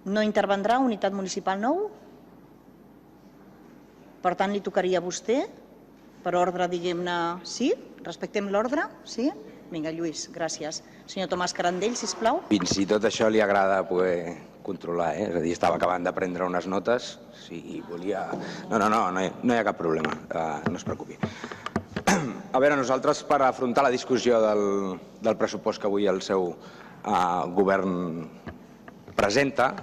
No intervendrà Unitat Municipal 9? Per tant, li tocaria a vostè, per ordre, diguem-ne, sí? Respectem l'ordre? Sí? Vinga, Lluís, gràcies. Senyor Tomàs Carandell, sisplau. Fins i tot això li agrada poder controlar, és a dir, estava acabant de prendre unes notes, si volia... No hi ha cap problema, no es preocupi. A veure, nosaltres per afrontar la discussió del pressupost que avui el seu govern presenta,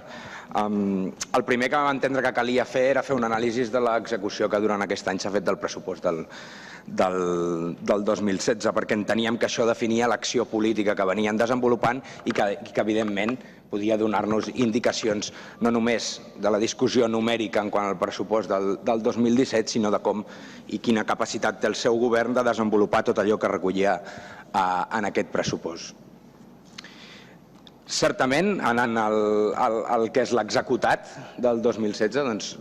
el primer que vam entendre que calia fer era fer una anàlisi de l'execució que durant aquest any s'ha fet del pressupost del 2016, perquè enteníem que això definia l'acció política que venien desenvolupant i que evidentment podia donar-nos indicacions no només de la discussió numèrica en quant al pressupost del 2017, sinó de com i quina capacitat té el seu govern de desenvolupar tot allò que recollia en aquest pressupost. Certament, anant al que és l'executat del 2016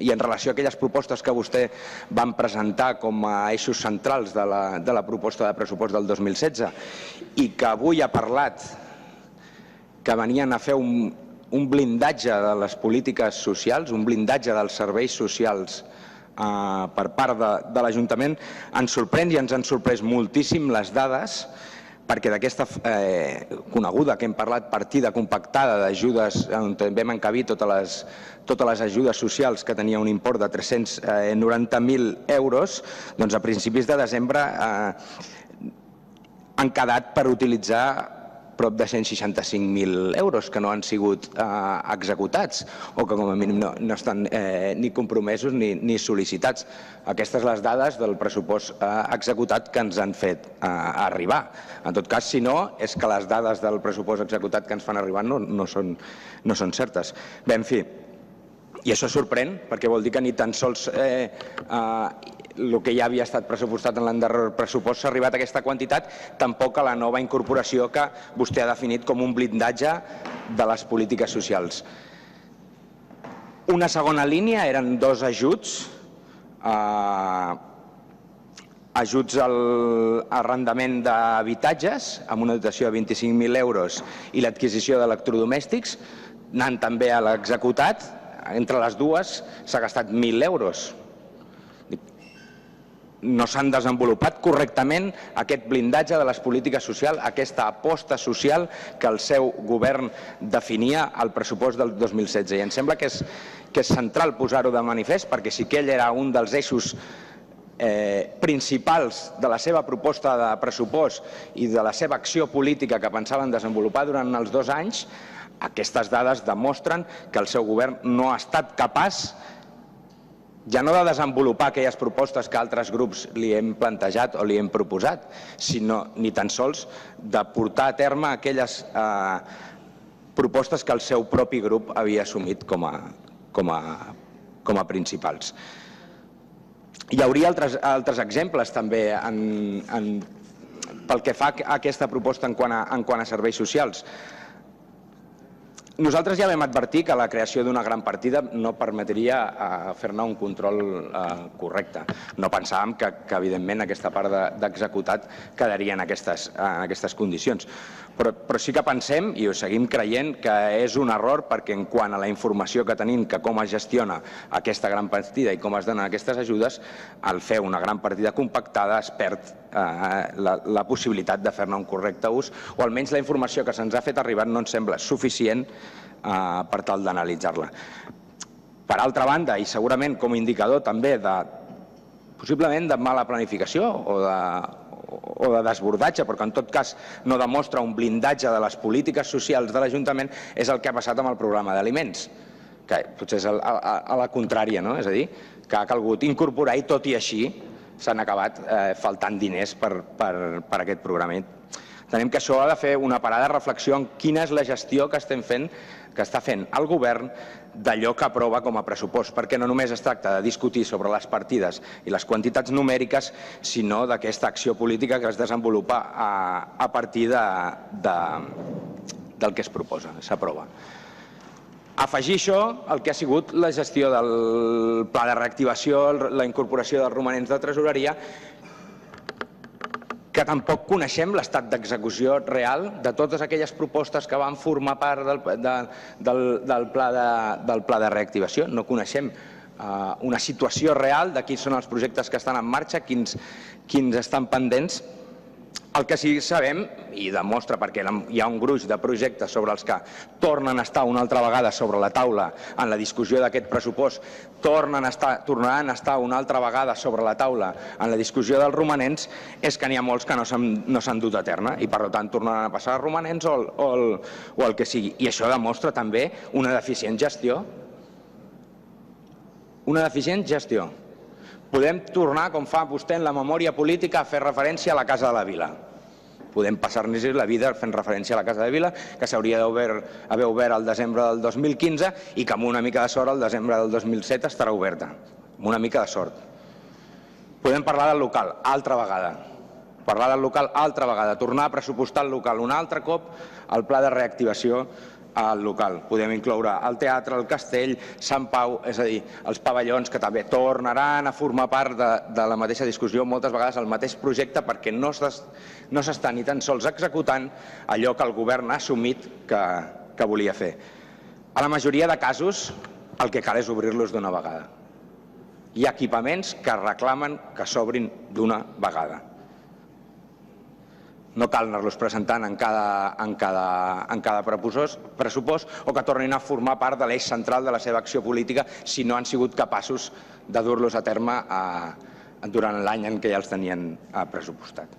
i en relació a aquelles propostes que vostè van presentar com a eixos centrals de la proposta de pressupost del 2016 i que avui ha parlat que venien a fer un blindatge de les polítiques socials, un blindatge dels serveis socials per part de l'Ajuntament, ens sorprèn i ens han sorprès moltíssim les dades, perquè d'aquesta coneguda que hem parlat partida compactada d'ajudes on també vam encabir totes les ajudes socials que tenia un import de 390.000 euros, doncs a principis de desembre han quedat per utilitzar prop de 165.000 euros que no han sigut executats o que com a mínim no estan ni compromesos ni sol·licitats. Aquestes les dades del pressupost executat que ens han fet arribar. En tot cas, si no, és que les dades del pressupost executat que ens fan arribar no són certes. Bé, en fi, i això sorprèn perquè vol dir que ni tan sols el que ja havia estat pressupostat en l'anterior pressupost s'ha arribat a aquesta quantitat, tampoc a la nova incorporació que vostè ha definit com un blindatge de les polítiques socials. Una segona línia eren dos ajuts, ajuts a l'arrendament d'habitatges amb una dotació de 25.000 euros i l'adquisició d'electrodomèstics, anant també a l'executat. Entre les dues s'ha gastat 1.000 euros. No s'han desenvolupat correctament aquest blindatge de les polítiques socials, aquesta aposta social que el seu govern definia al pressupost del 2016. I em sembla que és central posar-ho de manifest, perquè si aquell era un dels eixos principals de la seva proposta de pressupost i de la seva acció política que pensaven desenvolupar durant els 2 anys, aquestes dades demostren que el seu govern no ha estat capaç ja no de desenvolupar aquelles propostes que altres grups li hem plantejat o li hem proposat, sinó ni tan sols de portar a terme aquelles propostes que el seu propi grup havia assumit com a principals. Hi hauria altres exemples també pel que fa a aquesta proposta en quant a serveis socials. Nosaltres ja vam advertir que la creació d'una gran partida no permetria fer-ne un control correcte. No pensàvem que evidentment aquesta part d'executat quedaria en aquestes condicions. Però sí que pensem, i ho seguim creient, que és un error perquè en quant a la informació que tenim, que com es gestiona aquesta gran partida i com es donen aquestes ajudes, al fer una gran partida compactada es perd la possibilitat de fer-ne un correcte ús, o almenys la informació que se'ns ha fet arribar no ens sembla suficient per tal d'analitzar-la. Per altra banda, i segurament com a indicador també possiblement de mala planificació o de desbordatge, però que en tot cas no demostra un blindatge de les polítiques socials de l'Ajuntament, és el que ha passat amb el programa d'aliments, que potser és a la contrària, no? És a dir, que ha calgut incorporar i tot i així s'han acabat faltant diners per aquest programa. Entenem que això ha de fer una parada de reflexió en quina és la gestió que està fent el govern d'allò que aprova com a pressupost, perquè no només es tracta de discutir sobre les partides i les quantitats numèriques, sinó d'aquesta acció política que es desenvolupa a partir del que es proposa, s'aprova. Afegir això el que ha sigut la gestió del pla de reactivació, la incorporació dels romanents de tresoreria, que tampoc coneixem l'estat d'execució real de totes aquelles propostes que van formar part del pla de reactivació. No coneixem una situació real de quins són els projectes que estan en marxa, quins estan pendents. El que sí sabem, i demostra perquè hi ha un gruix de projectes sobre els que tornen a estar una altra vegada sobre la taula en la discussió d'aquest pressupost, tornaran a estar una altra vegada sobre la taula en la discussió dels romanents, és que n'hi ha molts que no s'han dut a terme i per tant tornaran a passar a romanents o el que sigui. I això demostra també una deficient gestió. Una deficient gestió. Podem tornar, com fa vostè en la memòria política, a fer referència a la Casa de la Vila. Podem passar-nos la vida fent referència a la Casa de Vila, que s'hauria d'haver obert al desembre del 2015 i que amb una mica de sort al desembre del 2007 estarà oberta. Amb una mica de sort. Podem parlar del local, altra vegada. Parlar del local altra vegada. Tornar a pressupostar el local un altre cop al pla de reactivació al local. Podem incloure el teatre, el castell, Sant Pau, és a dir, els pavellons que també tornaran a formar part de la mateixa discussió, moltes vegades el mateix projecte, perquè no s'està ni tan sols executant allò que el govern ha assumit que volia fer. A la majoria de casos el que cal és obrir-los d'una vegada. Hi ha equipaments que reclamen que s'obrin d'una vegada. No cal anar-los presentant en cada pressupost o que tornin a formar part de l'eix central de la seva acció política si no han sigut capaços de dur-los a terme durant l'any en què ja els tenien pressupostat.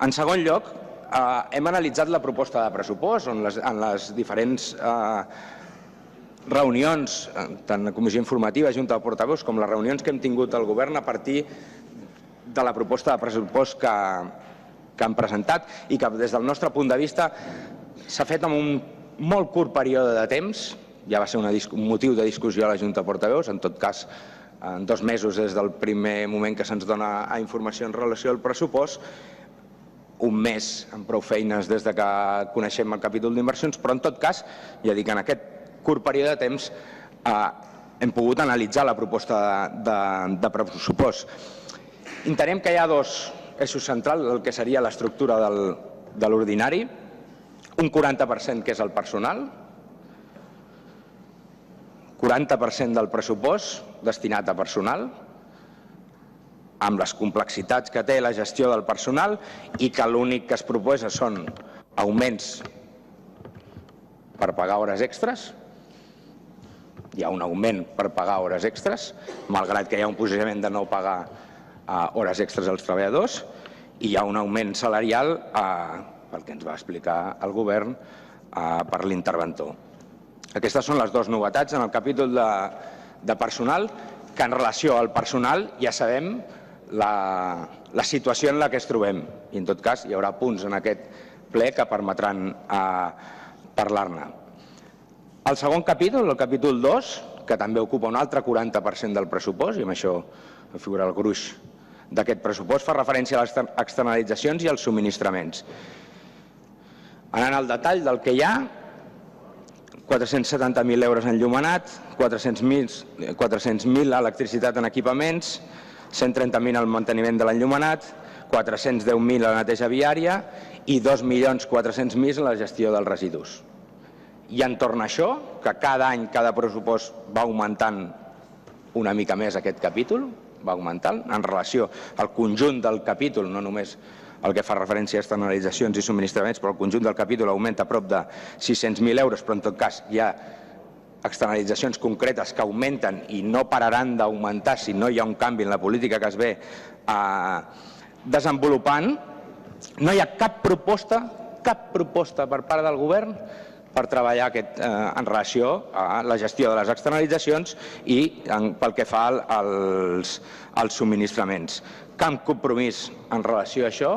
En segon lloc, hem analitzat la proposta de pressupost en les diferents reunions, tant la comissió informativa, junta de portaveus, com les reunions que hem tingut al govern a partir de la proposta de pressupost que han presentat i que des del nostre punt de vista s'ha fet en un molt curt període de temps. Ja va ser un motiu de discussió a la Junta de Portaveus, en tot cas en 2 mesos des del primer moment que se'ns dona informació en relació al pressupost, un mes amb prou feines des que coneixem el capítol d'inversions, però en tot cas, ja dic, en aquest curt període de temps hem pogut analitzar la proposta de pressupost. Entenem que hi ha 2 eixos centrals del que seria l'estructura de l'ordinari, un 40% que és el personal, 40% del pressupost destinat a personal, amb les complexitats que té la gestió del personal i que l'únic que es proposa són augments per pagar hores extres. Hi ha un augment per pagar hores extres, malgrat que hi ha un posicionament de no pagar hores extres als treballadors, i hi ha un augment salarial, pel que ens va explicar el govern, per l'interventor. Aquestes són les 2 novetats en el capítol de personal, que en relació al personal ja sabem la situació en la que es trobem. I en tot cas hi haurà punts en aquest ple que permetran parlar-ne. El segon capítol, el capítol 2, que també ocupa un altre 40% del pressupost, i amb això figura el gruix d'aquest pressupost, fa referència a les externalitzacions i als subministraments. Anant al detall del que hi ha, 470.000 euros en enllumenat, 400.000 a electricitat en equipaments, 130.000 al manteniment de l'enllumenat, 410.000 a la neteja viària i 2.400.000 a la gestió dels residus. I entorn a això, que cada any, cada pressupost va augmentant una mica més aquest capítol, va augmentant en relació al conjunt del capítol, no només el que fa referència a externalitzacions i subministraments, però el conjunt del capítol augmenta a prop de 600.000 euros, però en tot cas hi ha externalitzacions concretes que augmenten i no pararan d'augmentar si no hi ha un canvi en la política que es ve desenvolupant. No hi ha cap proposta per part del govern per treballar en relació a la gestió de les externalitzacions i pel que fa als subministraments. Cap compromís en relació a això,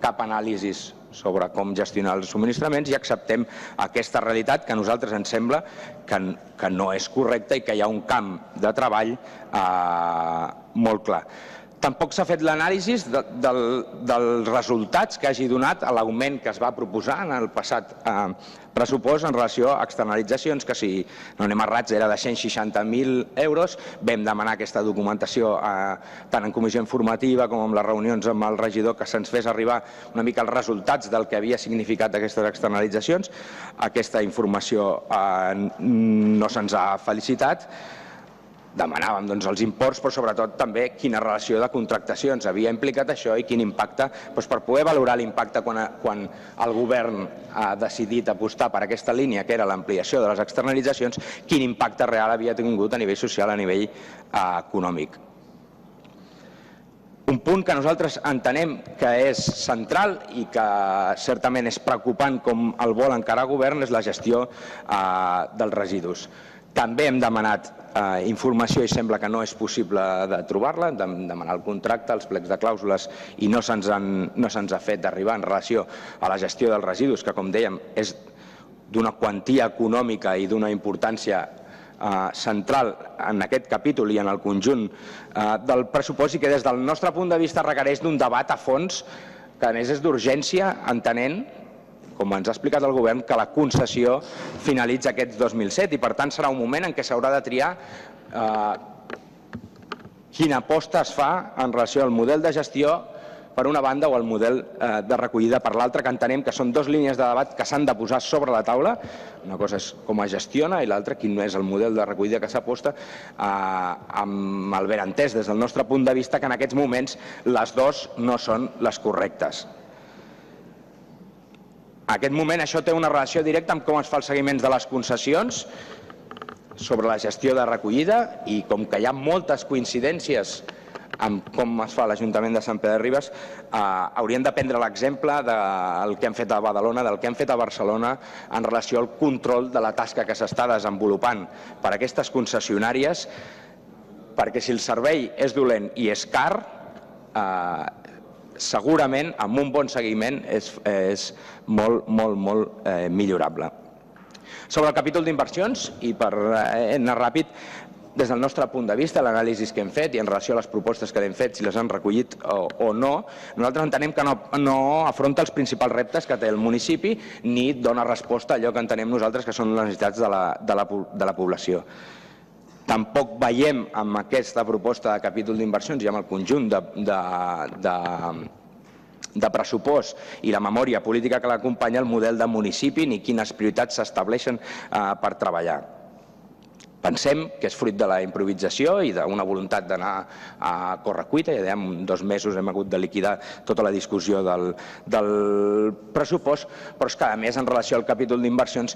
cap anàlisi sobre com gestionar els subministraments, i acceptem aquesta realitat que a nosaltres ens sembla que no és correcta i que hi ha un camp de treball molt clar. Tampoc s'ha fet l'anàlisi dels resultats que hagi donat l'augment que es va proposar en el passat pressupost en relació a externalitzacions, que si no anem errats era de 160.000 euros. Vam demanar aquesta documentació tant en comissió informativa com en les reunions amb el regidor, que se'ns fes arribar una mica els resultats del que havia significat aquestes externalitzacions. Aquesta informació no se'ns ha felicitat. Demanàvem els imports, però sobretot també quina relació de contractacions havia implicat això i quin impacte, per poder valorar l'impacte quan el govern ha decidit apostar per aquesta línia, que era l'ampliació de les externalitzacions, quin impacte real havia tingut a nivell social, a nivell econòmic. Un punt que nosaltres entenem que és central i que certament és preocupant com el vol encarar el govern és la gestió dels residus. També hem demanat informació i sembla que no és possible de trobar-la, hem de demanar el contracte, els plecs de clàusules i no se'ns ha fet arribar en relació a la gestió dels residus, que com dèiem és d'una quantia econòmica i d'una importància central en aquest capítol i en el conjunt del pressupost i que des del nostre punt de vista requereix d'un debat a fons que a més és d'urgència, entenent, com ens ha explicat el govern, que la concessió finalitza aquest 2007 i per tant serà un moment en què s'haurà de triar quina aposta es fa en relació al model de gestió per una banda o al model de recollida per l'altra, que entenem que són dues línies de debat que s'han de posar sobre la taula. Una cosa és com es gestiona i l'altra quin és el model de recollida que s'aposta, amb el benentès des del nostre punt de vista que en aquests moments les dues no són les correctes. En aquest moment això té una relació directa amb com es fa el seguiment de les concessions sobre la gestió de recollida i com que hi ha moltes coincidències amb com es fa a l'Ajuntament de Sant Pere de Ribes, hauríem de prendre l'exemple del que han fet a Badalona, del que han fet a Barcelona en relació al control de la tasca que s'està desenvolupant per aquestes concessionàries, perquè si el servei és dolent i és car, segurament amb un bon seguiment és molt millorable. Sobre el capítol d'inversions, i per anar ràpid, des del nostre punt de vista, l'anàlisi que hem fet i en relació a les propostes que hem fet, si les han recollit o no, nosaltres entenem que no afronta els principals reptes que té el municipi ni dona resposta a allò que entenem nosaltres que són les necessitats de la població. Tampoc veiem amb aquesta proposta de capítol d'inversions i amb el conjunt de pressupost i la memòria política que l'acompanya el model de municipi ni quines prioritats s'estableixen per treballar. Pensem que és fruit de la improvisació i d'una voluntat d'anar a correcuita. Ja en 2 mesos hem hagut de liquidar tota la discussió del pressupost, però és que a més en relació al capítol d'inversions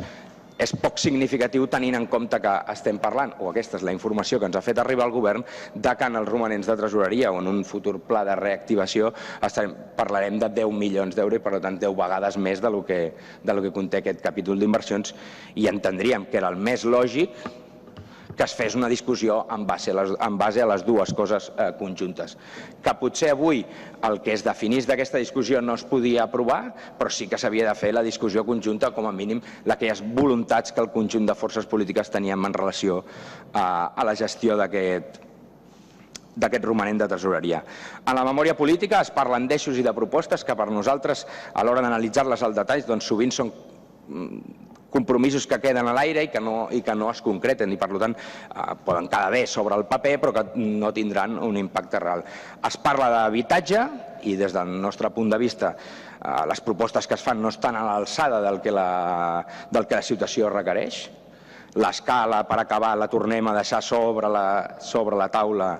és poc significatiu tenint en compte que estem parlant, o aquesta és la informació que ens ha fet arribar el govern, de que en els romanents de tresoreria o en un futur pla de reactivació parlarem de 10 milions d'euros i per tant 10 vegades més del que conté aquest capítol d'inversions i entendríem que era el més lògic que es fes una discussió en base a les dues coses conjuntes. Que potser avui el que es definís d'aquesta discussió no es podia aprovar, però sí que s'havia de fer la discussió conjunta, com a mínim aquelles voluntats que el conjunt de forces polítiques teníem en relació a la gestió d'aquest romanent de tresoreria. En la memòria política es parlen d'eixos i de propostes que per nosaltres, a l'hora d'analitzar-les al detall, sovint són compromisos que queden a l'aire i que no es concreten i per tant poden quedar bé sobre el paper però que no tindran un impacte real. Es parla d'habitatge i des del nostre punt de vista les propostes que es fan no estan a l'alçada del que la situació requereix. L'escala per acabar la tornem a deixar sobre la taula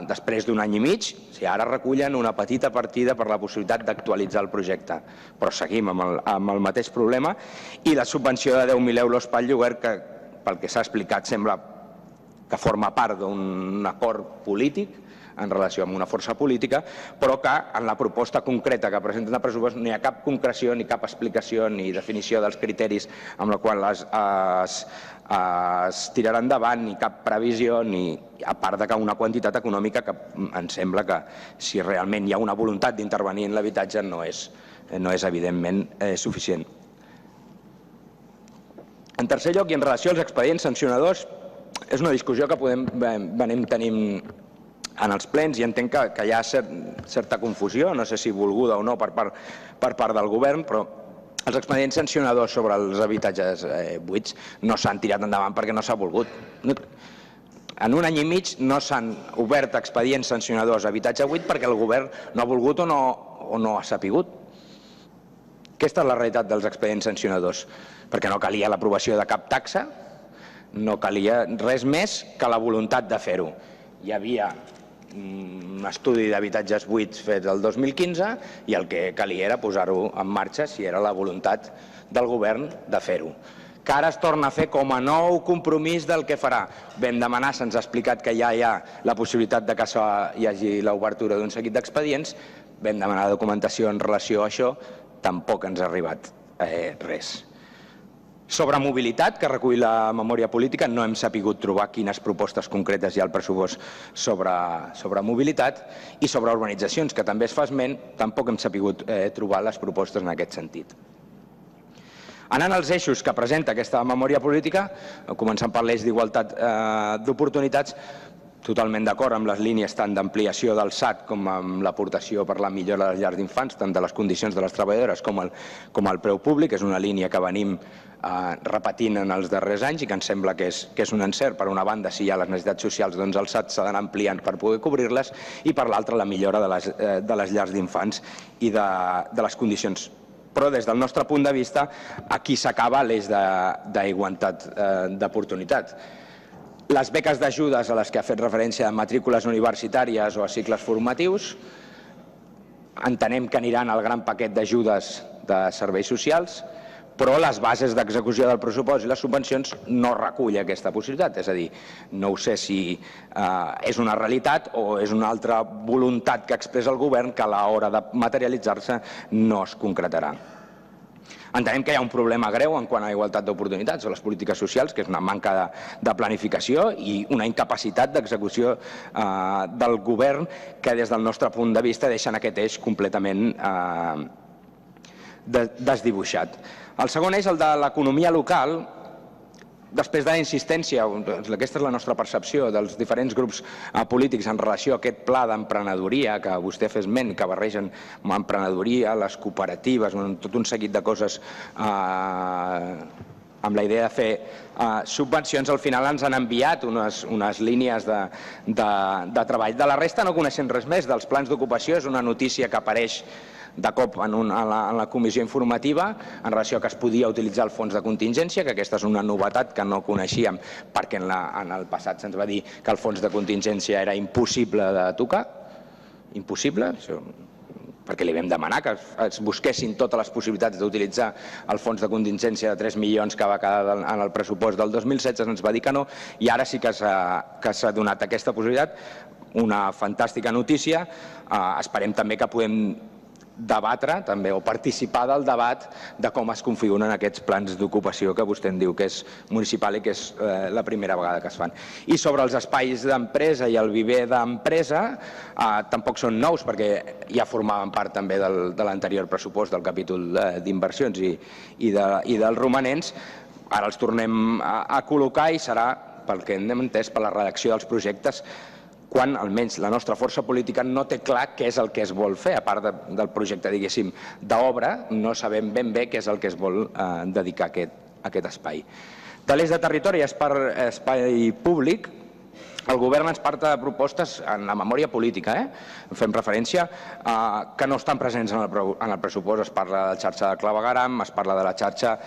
després d'un any i mig. Ara recullen una petita partida per la possibilitat d'actualitzar el projecte, però seguim amb el mateix problema. I la subvenció de 10.000 euros pel lloguer, que pel que s'ha explicat sembla que forma part d'un acord polític en relació amb una força política, però que en la proposta concreta que presenten de pressupost no hi ha cap concreció, ni cap explicació, ni definició dels criteris amb la qual es tirarà endavant, ni cap previsió, ni a part de que una quantitat econòmica que em sembla que si realment hi ha una voluntat d'intervenir en l'habitatge no és evidentment suficient. En tercer lloc, i en relació als expedients sancionadors, és una discussió que venim tenint en els plens, i entenc que hi ha certa confusió, no sé si volguda o no per part del govern, però els expedients sancionadors sobre els habitatges buits no s'han tirat endavant perquè no s'ha volgut. En un any i mig no s'han obert expedients sancionadors a habitatge buit perquè el govern no ha volgut o no ha sapigut. Aquesta és la realitat dels expedients sancionadors, perquè no calia l'aprovació de cap taxa, no calia res més que la voluntat de fer-ho. Hi havia un estudi d'habitatges buits fet el 2015 i el que calia era posar-ho en marxa si era la voluntat del govern de fer-ho. Que ara es torna a fer com a nou compromís del que farà. Vam demanar, se'ns ha explicat que ja hi ha la possibilitat de que hi hagi l'obertura d'un seguit d'expedients, vam demanar documentació en relació a això, tampoc ens ha arribat res. Sobre mobilitat, que recull la memòria política, no hem sapigut trobar quines propostes concretes hi ha al pressupost sobre mobilitat, i sobre urbanitzacions, que també es fa esment, tampoc hem sapigut trobar les propostes en aquest sentit. Anant als eixos que presenta aquesta memòria política, començant per l'eix d'igualtat d'oportunitats, totalment d'acord amb les línies tant d'ampliació del SAT com amb l'aportació per la millora de les llars d'infants, tant de les condicions de les treballadores com el preu públic. És una línia que venim repetint en els darrers anys i que ens sembla que és un encert. Per una banda, si hi ha les necessitats socials, doncs el SAT s'ha d'anar ampliant per poder cobrir-les, i per l'altra, la millora de les llars d'infants i de les condicions. Però des del nostre punt de vista, aquí s'acaba l'eix d'igualtat d'oportunitat. Les beques d'ajudes a les que ha fet referència de matrícules universitàries o a cicles formatius, entenem que aniran al gran paquet d'ajudes de serveis socials, però les bases d'execució del pressupost i les subvencions no recull aquesta possibilitat. És a dir, no ho sé si és una realitat o és una altra voluntat que expressa el govern que a l'hora de materialitzar-se no es concretarà. Entenem que hi ha un problema greu en quant a igualtat d'oportunitats a les polítiques socials, que és una manca de planificació i una incapacitat d'execució del govern que des del nostre punt de vista deixen aquest eix completament desdibuixat. El segon eix, el de l'economia local, després de la insistència, aquesta és la nostra percepció dels diferents grups polítics en relació a aquest pla d'emprenedoria que vostè fa esment, que barregen emprenedoria, les cooperatives, tot un seguit de coses amb la idea de fer subvencions. Al final ens han enviat unes línies de treball. De la resta no coneixem res més. Dels plans d'ocupació és una notícia que apareix de cop en la comissió informativa en relació a que es podia utilitzar el fons de contingència, que aquesta és una novetat que no coneixíem perquè en el passat se'ns va dir que el fons de contingència era impossible de tocar. Impossible, perquè li vam demanar que es busquessin totes les possibilitats d'utilitzar el fons de contingència de 3 milions que va quedar en el pressupost del 2016, ens va dir que no, i ara sí que s'ha donat aquesta possibilitat. Una fantàstica notícia. Esperem també que puguem debatre també o participar del debat de com es configuren aquests plans d'ocupació que vostè en diu que és municipal i que és la primera vegada que es fan. I sobre els espais d'empresa i el viver d'empresa, tampoc són nous perquè ja formaven part també de l'anterior pressupost del capítol d'inversions i dels romanents. Ara els tornem a col·locar i serà, pel que hem entès, per la redacció dels projectes, quan almenys la nostra força política no té clar què és el que es vol fer. A part del projecte, diguéssim, d'obra, no sabem ben bé què és el que es vol dedicar a aquest espai. De l'eix de territori és per espai públic. El govern ens porta propostes en la memòria política, fem referència, que no estan presents en el pressupost. Es parla de la xarxa de clavegueram, es parla de la xarxa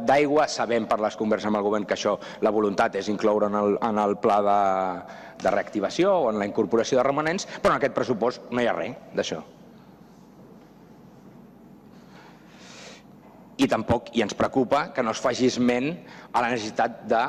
d'aigua. Sabem per les converses amb el govern que això, la voluntat és incloure en el pla de reactivació o en la incorporació de romanents, però en aquest pressupost no hi ha res d'això. I tampoc, i ens preocupa, que no es faci esment a la necessitat de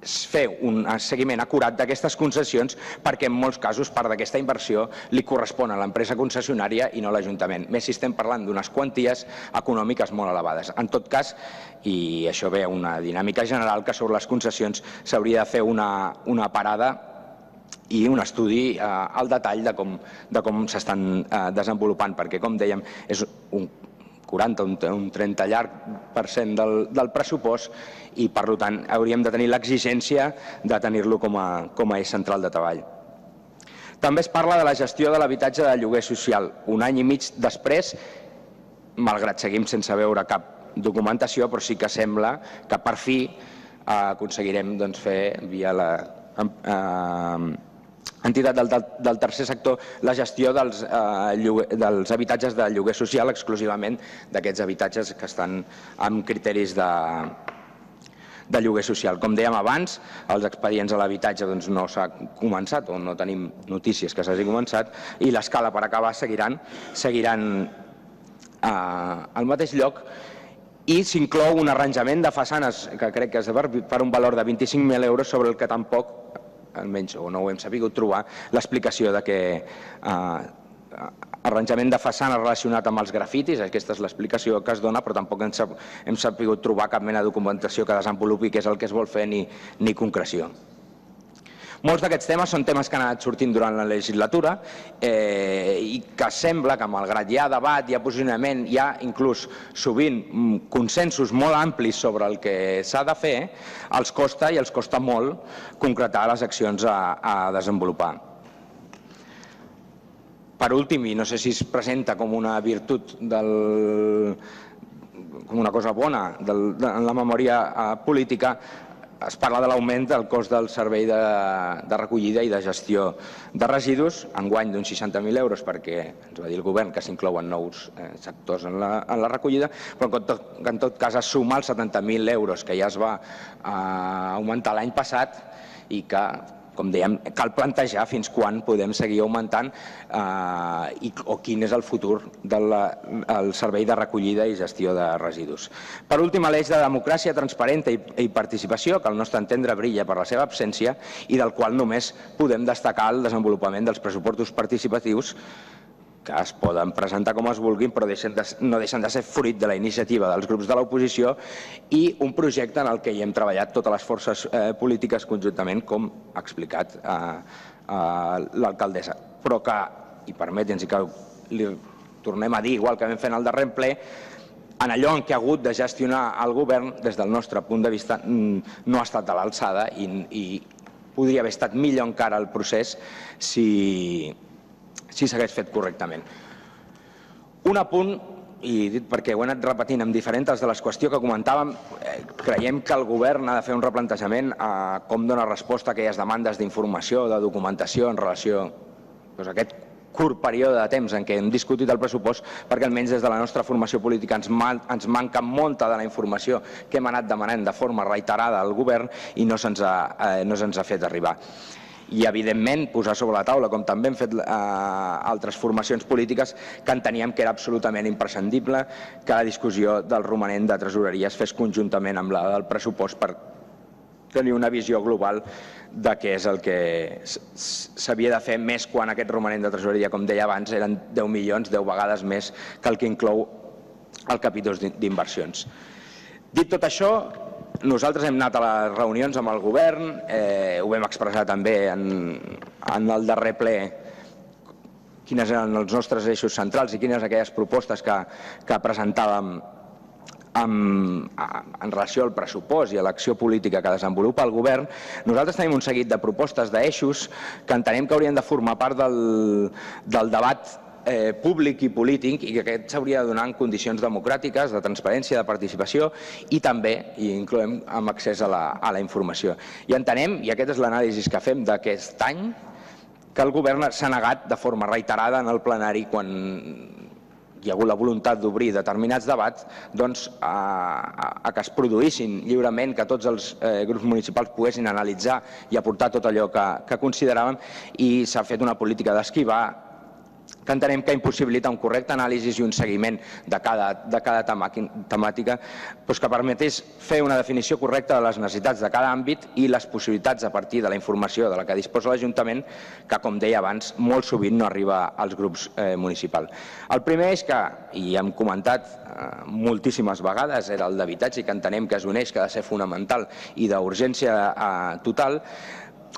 fer un seguiment acurat d'aquestes concessions perquè en molts casos part d'aquesta inversió li correspon a l'empresa concessionària i no a l'Ajuntament. Més si estem parlant d'unes quanties econòmiques molt elevades. En tot cas, i això ve a una dinàmica general, que sobre les concessions s'hauria de fer una parada i un estudi al detall de com s'estan desenvolupant, perquè, com dèiem, és un 40, un 30 llarg % del pressupost i, per tant, hauríem de tenir l'exigència de tenir-lo com a eix central de treball. També es parla de la gestió de l'habitatge de lloguer social. Un any i mig després, malgrat seguim sense veure cap documentació, però sí que sembla que per fi aconseguirem fer via l'entitat del tercer sector la gestió dels habitatges de lloguer social, exclusivament d'aquests habitatges que estan amb criteris de lloguer social. Com dèiem abans, els expedients a l'habitatge no s'ha començat o no tenim notícies que s'hagi començat i l'escala per acabar seguiran al mateix lloc i s'inclou un arranjament de façanes que crec que és per un valor de 25.000 euros sobre el que tampoc, almenys o no ho hem sabut trobar, l'explicació de que arranjament de façana relacionat amb els grafitis, aquesta és l'explicació que es dona, però tampoc hem sabut trobar cap mena de documentació que desenvolupi què és el que es vol fer ni concreció. Molts d'aquests temes són temes que han anat sortint durant la legislatura i que sembla que, malgrat hi ha debat, hi ha posicionament, hi ha inclús sovint consensos molt amplis sobre el que s'ha de fer, els costa i els costa molt concretar les accions a desenvolupar. Per últim, i no sé si es presenta com una virtut, com una cosa bona en la memòria política, es parla de l'augment del cost del servei de recollida i de gestió de residus, enguany d'uns 60.000 euros, perquè ens va dir el govern que s'inclouen nous sectors en la recollida, però que en tot cas es suma als 70.000 euros que ja es va augmentar l'any passat i que, com dèiem, cal plantejar fins quan podem seguir augmentant o quin és el futur del servei de recollida i gestió de residus. Per últim, l'eix de democràcia, transparència i participació, que al nostre entendre brilla per la seva absència i del qual només podem destacar el desenvolupament dels pressupostos participatius que es poden presentar com es vulguin, però no deixen de ser fruit de la iniciativa dels grups de l'oposició i un projecte en el que hi hem treballat totes les forces polítiques conjuntament, com ha explicat l'alcaldessa. Però que, i permeti'ns que li tornem a dir, igual que vam fer en el darrer ple, en allò en què ha hagut de gestionar el govern, des del nostre punt de vista, no ha estat a l'alçada i podria haver estat millor encara el procés si s'hagués fet correctament. Un apunt, i dit perquè ho he anat repetint amb diferents de les qüestions que comentàvem, creiem que el govern ha de fer un replantejament a com dona resposta a aquelles demandes d'informació, de documentació en relació a aquest curt període de temps en què hem discutit el pressupost, perquè almenys des de la nostra formació política ens manca molta de la informació que hem anat demanant de forma reiterada al govern i no se'ns ha fet arribar. I, evidentment, posar sobre la taula, com també hem fet altres formacions polítiques, que enteníem que era absolutament imprescindible que la discussió del romanent de tresoreria es fes conjuntament amb la del pressupost per tenir una visió global de què és el que s'havia de fer, més quan aquest romanent de tresoreria, com deia abans, eren 10 milions, 10 vegades més que el que inclou el capítol d'inversions. Dit tot això, nosaltres hem anat a les reunions amb el govern, ho vam expressar també en el darrer ple quines eren els nostres eixos centrals i quines aquelles propostes que presentàvem en relació al pressupost i a l'acció política que desenvolupa el govern. Nosaltres tenim un seguit de propostes d'eixos que entenem que haurien de formar part del debat públic i polític i que aquest s'hauria de donar en condicions democràtiques, de transparència, de participació i també hi incloem amb accés a la informació. I entenem, i aquest és l'anàlisi que fem d'aquest any, que el govern s'ha negat de forma reiterada en el plenari quan hi ha hagut la voluntat d'obrir determinats debats a que es produïssin lliurement, que tots els grups municipals poguessin analitzar i aportar tot allò que consideràvem i s'ha fet una política d'esquivar que entenem que impossibilita un correcte anàlisi i un seguiment de cada temàtica que permetés fer una definició correcta de les necessitats de cada àmbit i les possibilitats a partir de la informació de la que disposa l'Ajuntament que, com deia abans, molt sovint no arriba als grups municipals. El primer és que, i hem comentat moltíssimes vegades, era el d'habitatge i que entenem que és un eix que ha de ser fonamental i d'urgència total.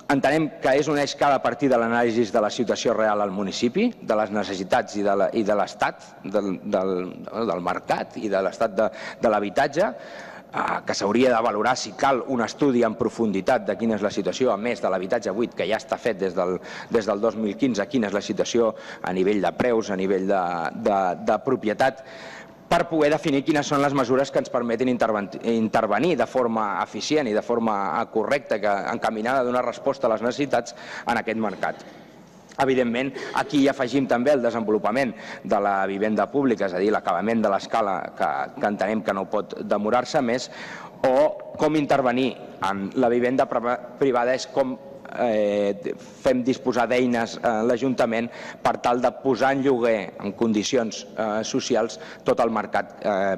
Entenem que és un eix que ha de partir de l'anàlisi de la situació real al municipi, de les necessitats i de l'estat, del mercat i de l'estat de l'habitatge, que s'hauria de valorar si cal un estudi en profunditat de quina és la situació, a més de l'habitatge buit, que ja està fet des del 2015, quina és la situació a nivell de preus, a nivell de propietat, per poder definir quines són les mesures que ens permetin intervenir de forma eficient i de forma correcta, encaminada a donar resposta a les necessitats en aquest mercat. Evidentment, aquí hi afegim també el desenvolupament de la vivenda pública, és a dir, l'acabament de l'escala, que entenem que no pot demorar-se més, o com intervenir en la vivenda privada és com fem disposar d'eines a l'Ajuntament per tal de posar en lloguer en condicions socials tot el mercat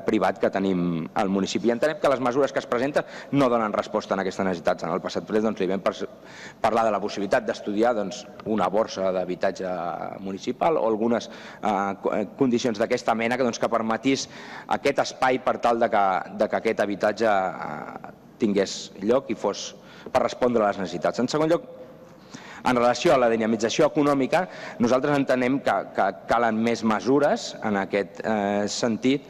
privat que tenim al municipi. Entenem que les mesures que es presenten no donen resposta a aquestes necessitats. En el passat ple li vam parlar de la possibilitat d'estudiar una borsa d'habitatge municipal o algunes condicions d'aquesta mena que permetís aquest espai per tal que aquest habitatge tingués lloc i fos per respondre a les necessitats. En segon lloc, en relació a la dinamització econòmica, nosaltres entenem que calen més mesures en aquest sentit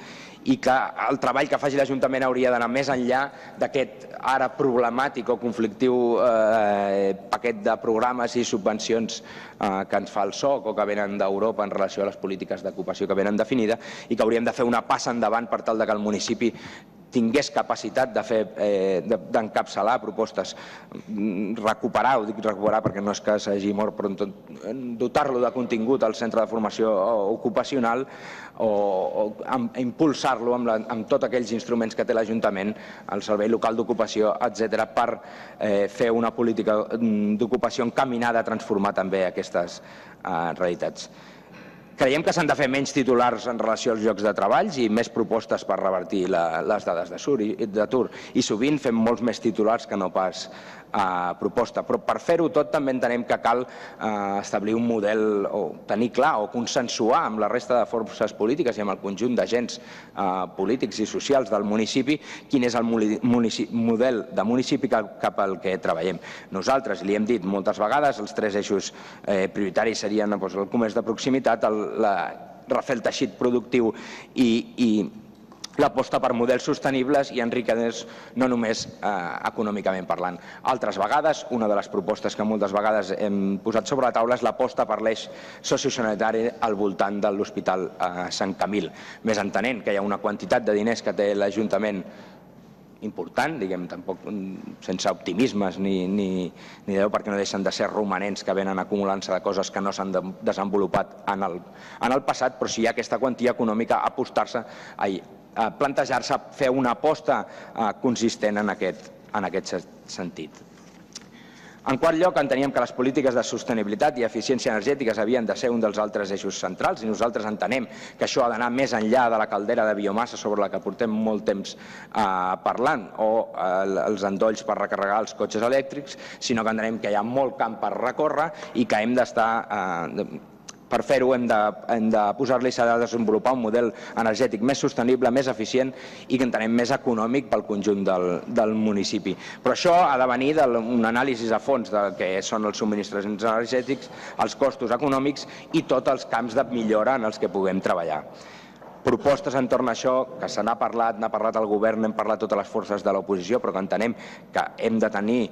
i que el treball que faci l'Ajuntament hauria d'anar més enllà d'aquest ara problemàtic o conflictiu paquet de programes i subvencions que ens fa el SOC o que venen d'Europa en relació a les polítiques d'ocupació que venen definida i que hauríem de fer una passa endavant per tal que el municipi tingués capacitat d'encapçalar propostes, recuperar, ho dic recuperar perquè no és que s'hagi mort, però dotar-lo de contingut al centre de formació ocupacional o impulsar-lo amb tots aquells instruments que té l'Ajuntament, el Servei Local d'Ocupació, etc., per fer una política d'ocupació encaminada a transformar també aquestes realitats. Creiem que s'han de fer menys titulars en relació als llocs de treball i més propostes per revertir les dades d'atur. I sovint fem molts més titulars que no pas proposta. Però per fer-ho tot també entenem que cal establir un model o tenir clar o consensuar amb la resta de forces polítiques i amb el conjunt d'agents polítics i socials del municipi quin és el model de municipi cap al que treballem. Nosaltres, li hem dit moltes vegades, els 3 eixos prioritaris serien el comerç de proximitat, refer el teixit productiu i l'aposta per models sostenibles i enriquidors no només econòmicament parlant. Altres vegades, una de les propostes que moltes vegades hem posat sobre la taula és l'aposta per l'eix sociosanitari al voltant de l'Hospital Sant Camil. Més entenent que hi ha una quantitat de diners que té l'Ajuntament important, diguem, tampoc sense optimismes ni Déu, perquè no deixen de ser romanents que venen acumulant-se de coses que no s'han desenvolupat en el passat, però si hi ha aquesta quantia econòmica, plantejar-se fer una aposta consistent en aquest sentit. En quart lloc, enteníem que les polítiques de sostenibilitat i eficiència energètiques havien de ser un dels altres eixos centrals i nosaltres entenem que això ha d'anar més enllà de la caldera de biomassa sobre la que portem molt temps parlant o els endolls per recarregar els cotxes elèctrics, sinó que entenem que hi ha molt camp per recórrer i que hem d'estar... Per fer-ho hem de posar-li, s'ha de desenvolupar un model energètic més sostenible, més eficient i que entenem més econòmic pel conjunt del municipi. Però això ha de venir d'un anàlisi a fons del que són els subministraments energètics, els costos econòmics i tots els camps de millora en els que puguem treballar. Propostes entorn a això, que se n'ha parlat el govern, n'hem parlat totes les forces de l'oposició, però que entenem que hem de tenir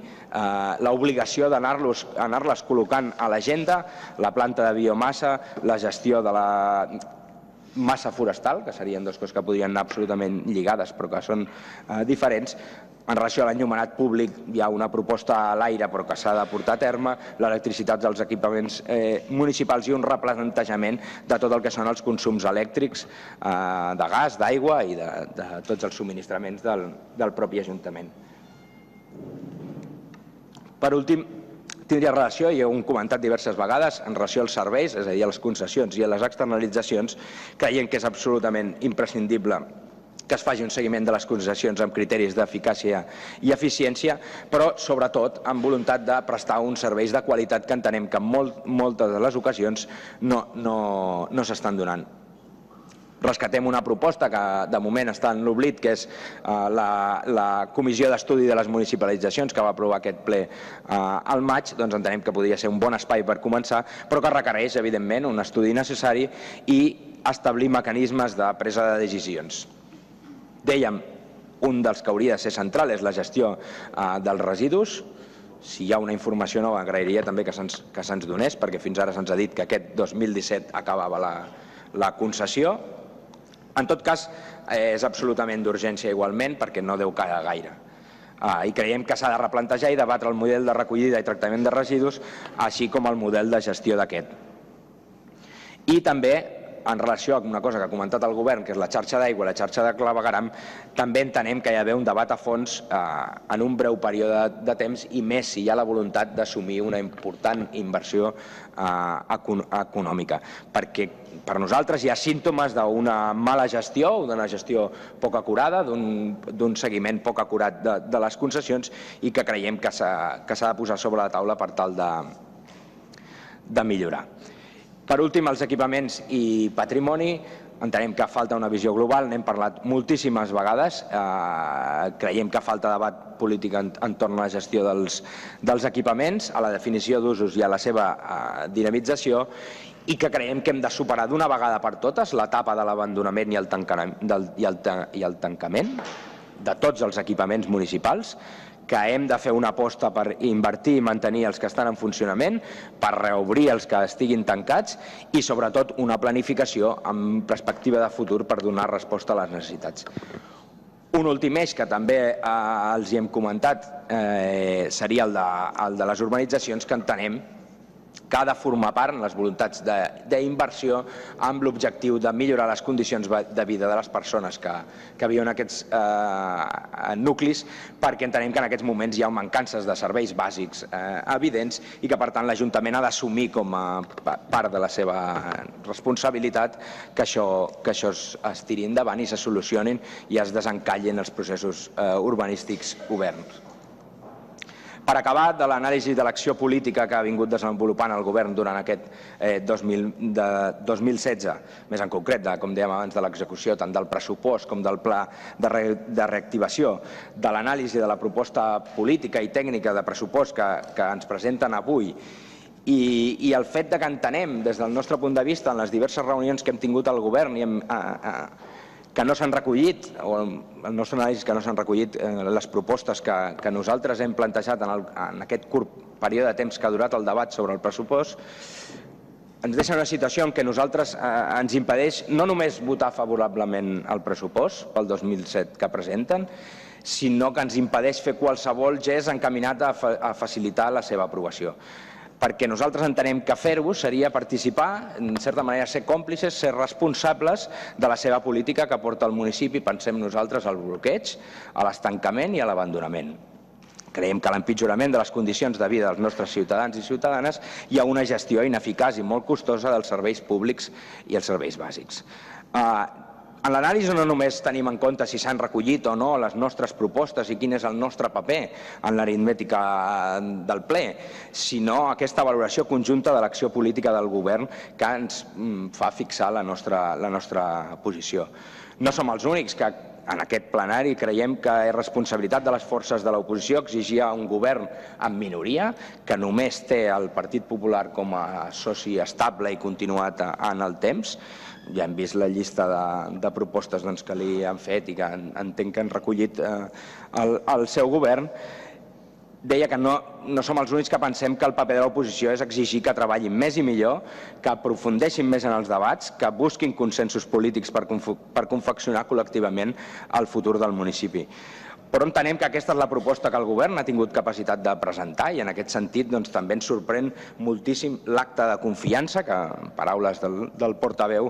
l'obligació d'anar-les col·locant a l'agenda, la planta de biomassa, la gestió de la massa forestal, que serien dues coses que podrien anar absolutament lligades però que són diferents. En relació a l'enllumenat públic hi ha una proposta a l'aire però que s'ha de portar a terme, l'electricitat dels equipaments municipals i un replantejament de tot el que són els consums elèctrics de gas, d'aigua i de tots els subministraments del propi Ajuntament. Per últim, tindria relació, i ho hem comentat diverses vegades, en relació als serveis, és a dir, a les concessions i a les externalitzacions, creiem que és absolutament imprescindible que es faci un seguiment de les concessions amb criteris d'eficàcia i eficiència, però sobretot amb voluntat de prestar uns serveis de qualitat que entenem que en moltes de les ocasions no s'estan donant. Rescatem una proposta que de moment està en l'oblit, que és la Comissió d'Estudi de les Municipalitzacions que va aprovar aquest ple al maig, doncs entenem que podria ser un bon espai per començar, però que requereix, evidentment, un estudi necessari i establir mecanismes de presa de decisions. Dèiem, un dels que hauria de ser central és la gestió dels residus. Si hi ha una informació nova, agrairia també que se'ns donés, perquè fins ara se'ns ha dit que aquest 2017 acabava la concessió. En tot cas, és absolutament d'urgència igualment, perquè no deu caure gaire. I creiem que s'ha de replantejar i debatre el model de recollida i tractament de residus, així com el model de gestió d'aquest. I també, en relació amb una cosa que ha comentat el govern, que és la xarxa d'aigua, la xarxa de clavegueram, també entenem que hi ha d'haver un debat a fons en un breu període de temps, i més si hi ha la voluntat d'assumir una important inversió econòmica. Perquè per nosaltres hi ha símptomes d'una mala gestió, d'una gestió poc acurada, d'un seguiment poc acurat de les concessions, i que creiem que s'ha de posar sobre la taula per tal de millorar. Per últim, els equipaments i patrimoni. Entenem que falta una visió global, n'hem parlat moltíssimes vegades. Creiem que falta debat polític entorn a la gestió dels equipaments, a la definició d'usos i a la seva dinamització, i que creiem que hem de superar d'una vegada per totes l'etapa de l'abandonament i el tancament de tots els equipaments municipals, que hem de fer una aposta per invertir i mantenir els que estan en funcionament, per reobrir els que estiguin tancats i, sobretot, una planificació amb perspectiva de futur per donar resposta a les necessitats. Un últim eix que també els hi hem comentat seria el de les urbanitzacions, que entenem que ha de formar part en les voluntats d'inversió amb l'objectiu de millorar les condicions de vida de les persones que viuen en aquests nuclis, perquè entenem que en aquests moments hi ha mancances de serveis bàsics evidents i que, per tant, l'Ajuntament ha d'assumir com a part de la seva responsabilitat que això es tiri endavant i se solucionin i es desencallin els processos urbanístics oberts. Per acabar, de l'anàlisi de l'acció política que ha vingut desenvolupant el govern durant aquest 2016, més en concret, com dèiem abans, de l'execució tant del pressupost com del pla de reactivació, de l'anàlisi de la proposta política i tècnica de pressupost que ens presenten avui, i el fet que entenem, des del nostre punt de vista, en les diverses reunions que hem tingut al govern que no s'han recollit, o el nostre anàlisi que no s'han recollit les propostes que nosaltres hem plantejat en aquest curt període de temps que ha durat el debat sobre el pressupost, ens deixa una situació en què nosaltres ens impedeix no només votar favorablement el pressupost pel 2017 que presenten, sinó que ens impedeix fer qualsevol gest encaminat a facilitar la seva aprovació. Perquè nosaltres entenem que fer-ho seria participar, en certa manera ser còmplices, ser responsables de la seva política que porta el municipi, pensem nosaltres, al bloqueig, a l'estancament i a l'abandonament. Creiem que l'empitjorament de les condicions de vida dels nostres ciutadans i ciutadanes hi ha una gestió ineficaç i molt costosa dels serveis públics i els serveis bàsics. En l'anàlisi no només tenim en compte si s'han recollit o no les nostres propostes i quin és el nostre paper en l'aritmètica del ple, sinó aquesta valoració conjunta de l'acció política del govern que ens fa fixar la nostra posició. No som els únics que en aquest plenari creiem que és responsabilitat de les forces de l'oposició exigir a un govern en minoria, que només té el Partit Popular com a soci estable i continuat en el temps. Ja hem vist la llista de propostes que li han fet i que entenc que han recollit el seu govern. Deia que no som els únics que pensem que el paper de l'oposició és exigir que treballin més i millor, que aprofundeixin més en els debats, que busquin consensos polítics per confeccionar col·lectivament el futur del municipi. Però entenem que aquesta és la proposta que el govern ha tingut capacitat de presentar i en aquest sentit també ens sorprèn moltíssim l'acte de confiança, que en paraules del portaveu,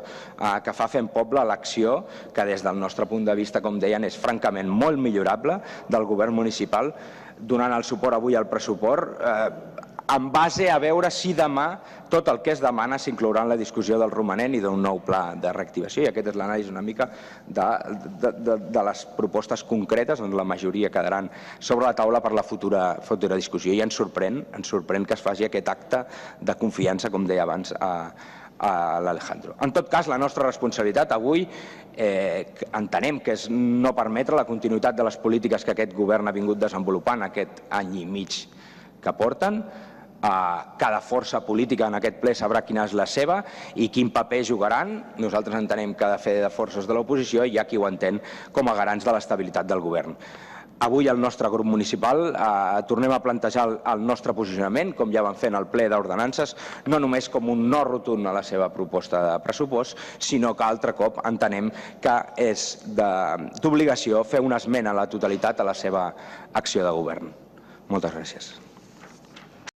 que fa Fem Poble l'acció, que des del nostre punt de vista, com deien, és francament molt millorable del govern municipal, donant el suport avui al pressupost, en base a veure si demà tot el que es demana s'inclourà en la discussió del romanent i d'un nou pla de reactivació. I aquest és l'anàlisi una mica de les propostes concretes, on la majoria quedaran sobre la taula per la futura discussió. I ens sorprèn que es faci aquest acte de confiança, com deia abans, a l'Alejandro. En tot cas, la nostra responsabilitat avui entenem que és no permetre la continuïtat de les polítiques que aquest govern ha vingut desenvolupant aquest any i mig que porten, Cada força política en aquest ple sabrà quina és la seva i quin paper jugaran. Nosaltres entenem que ha de fer de forces de l'oposició i hi ha qui ho entén com a garants de l'estabilitat del govern. Avui el nostre grup municipal tornem a plantejar el nostre posicionament, com ja vam fer en el ple d'ordenances, no només com un no rotund a la seva proposta de pressupost, sinó que altre cop entenem que és d'obligació fer una esmena a la totalitat a la seva acció de govern. Moltes gràcies.